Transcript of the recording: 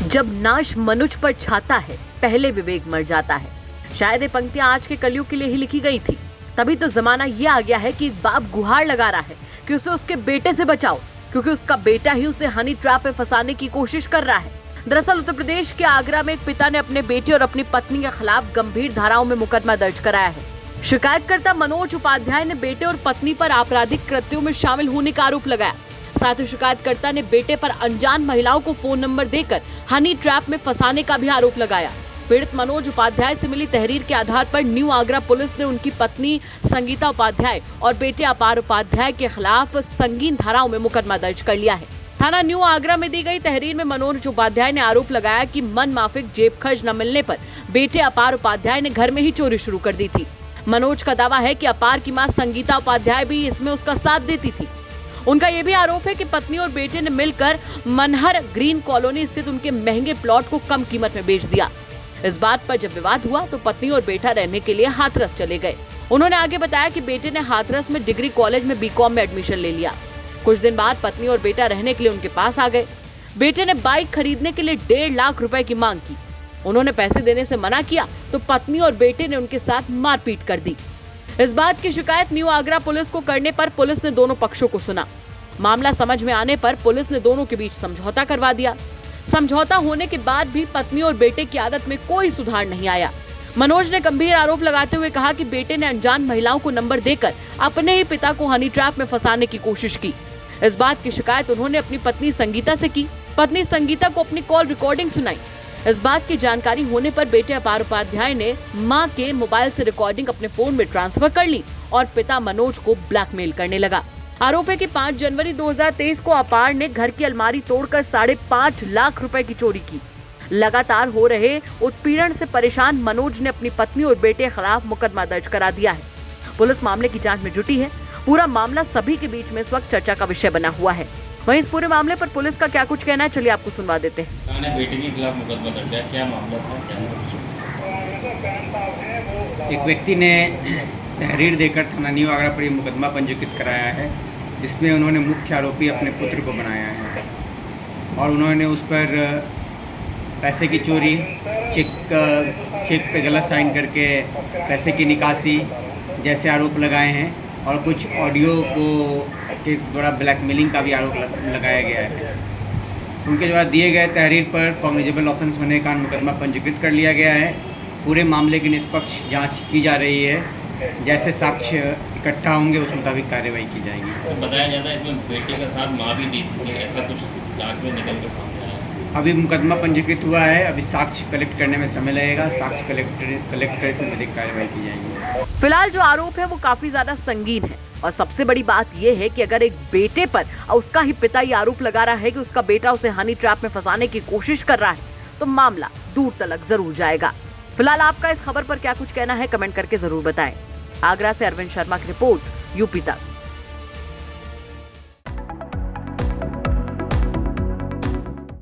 जब नाश मनुष्य पर छाता है, पहले विवेक मर जाता है। शायद ये पंक्तियां आज के कलयुग के लिए ही लिखी गई थी। तभी तो जमाना ये आ गया है कि एक बाप गुहार लगा रहा है कि उसे उसके बेटे से बचाओ, क्योंकि उसका बेटा ही उसे हनी ट्रैप में फंसाने की कोशिश कर रहा है। दरअसल उत्तर प्रदेश के आगरा में एक पिता ने अपने बेटे और अपनी पत्नी के खिलाफ गंभीर धाराओं में मुकदमा दर्ज कराया है। शिकायतकर्ता मनोज उपाध्याय ने बेटे और पत्नी पर आपराधिक कृत्यों में शामिल होने का आरोप लगाया। साथ ही शिकायतकर्ता ने बेटे पर अनजान महिलाओं को फोन नंबर देकर हनी ट्रैप में फंसाने का भी आरोप लगाया। पीड़ित मनोज उपाध्याय से मिली तहरीर के आधार पर न्यू आगरा पुलिस ने उनकी पत्नी संगीता उपाध्याय और बेटे अपार उपाध्याय के खिलाफ संगीन धाराओं में मुकदमा दर्ज कर लिया है। थाना न्यू आगरा में दी गई तहरीर में मनोज उपाध्याय ने आरोप लगाया कि मन माफिक जेब खर्च न मिलने पर बेटे अपार उपाध्याय ने घर में ही चोरी शुरू कर दी थी। मनोज का दावा है कि अपार की मां संगीता उपाध्याय भी इसमें उसका साथ देती थी। उनका यह भी आरोप है कि पत्नी और बेटे ने मिलकर मनहर ग्रीन कॉलोनी स्थित उनके महंगे प्लॉट को कम कीमत में बेच दिया। इस बात पर जब विवाद हुआ तो पत्नी और बेटा रहने के लिए हाथरस चले गए। उन्होंने आगे बताया कि बेटे ने हाथरस में डिग्री कॉलेज में बीकॉम में एडमिशन ले लिया। कुछ दिन बाद पत्नी और बेटा रहने के लिए उनके पास आ गए। बेटे ने बाइक खरीदने के लिए 1.5 लाख रुपए की मांग की। उन्होंने पैसे देने से मना किया तो पत्नी और बेटे ने उनके साथ मारपीट कर दी। इस बात की शिकायत न्यू आगरा पुलिस को करने पर पुलिस ने दोनों पक्षों को सुना। मामला समझ में आने पर पुलिस ने दोनों के बीच समझौता करवा दिया। समझौता होने के बाद भी पत्नी और बेटे की आदत में कोई सुधार नहीं आया। मनोज ने गंभीर आरोप लगाते हुए कहा कि बेटे ने अनजान महिलाओं को नंबर देकर अपने ही पिता को हनी ट्रैप में फंसाने की कोशिश की। इस बात की शिकायत उन्होंने अपनी पत्नी संगीता से की। पत्नी संगीता को अपनी कॉल रिकॉर्डिंग सुनाई। इस बात की जानकारी होने पर बेटे अपार उपाध्याय ने मां के मोबाइल से रिकॉर्डिंग अपने फोन में ट्रांसफर कर ली और पिता मनोज को ब्लैकमेल करने लगा। आरोप है कि 5 जनवरी 2023 को अपार ने घर की अलमारी तोड़कर 5.5 लाख रुपए की चोरी की। लगातार हो रहे उत्पीड़न से परेशान मनोज ने अपनी पत्नी और बेटे के खिलाफ मुकदमा दर्ज करा दिया है। पुलिस मामले की जांच में जुटी है। पूरा मामला सभी के बीच में इस वक्त चर्चा का विषय बना हुआ है। वहीं इस पूरे मामले पर पुलिस का क्या कुछ कहना है, चलिए आपको सुनवा देते हैं। बेटे के खिलाफ मुकदमा दर्ज है, क्या मामला था? एक व्यक्ति ने तहरीर देकर थाना न्यू आगरा पर मुकदमा पंजीकृत कराया है, जिसमें उन्होंने मुख्य आरोपी अपने पुत्र को बनाया है और उन्होंने उस पर पैसे की चोरी, चेक पे गलत साइन करके पैसे की निकासी जैसे आरोप लगाए हैं और कुछ ऑडियो को के द्वारा ब्लैकमेलिंग का भी आरोप लगाया गया है। उनके द्वारा दिए गए तहरीर पर कॉग्निजेबल ऑफेंस होने का मुकदमा पंजीकृत कर लिया गया है। पूरे मामले की निष्पक्ष जांच की जा रही है। जैसे साक्ष्य इकट्ठा होंगे उस मुताबिक कार्रवाई की जाएगी। तो बताया जाता है इसमें बेटे का साथ माँ भी दी थी, ऐसा कुछ डाक में निकल कर सामने आया। अभी मुकदमा पंजीकृत हुआ है, अभी साक्ष्य कलेक्ट करने में समय लगेगा। साक्ष्य कलेक्ट कर इसमें विधिक कार्रवाई की जाएगी। फिलहाल जो आरोप है वो काफी ज्यादा संगीन है और सबसे बड़ी बात यह है कि अगर एक बेटे पर उसका ही पिता ये आरोप लगा रहा है कि उसका बेटा उसे हनी ट्रैप में फंसाने की कोशिश कर रहा है तो मामला दूर तलक जरूर जाएगा। फिलहाल आपका इस खबर पर क्या कुछ कहना है, कमेंट करके जरूर बताएं। आगरा से अरविंद शर्मा की रिपोर्ट, यूपी तक।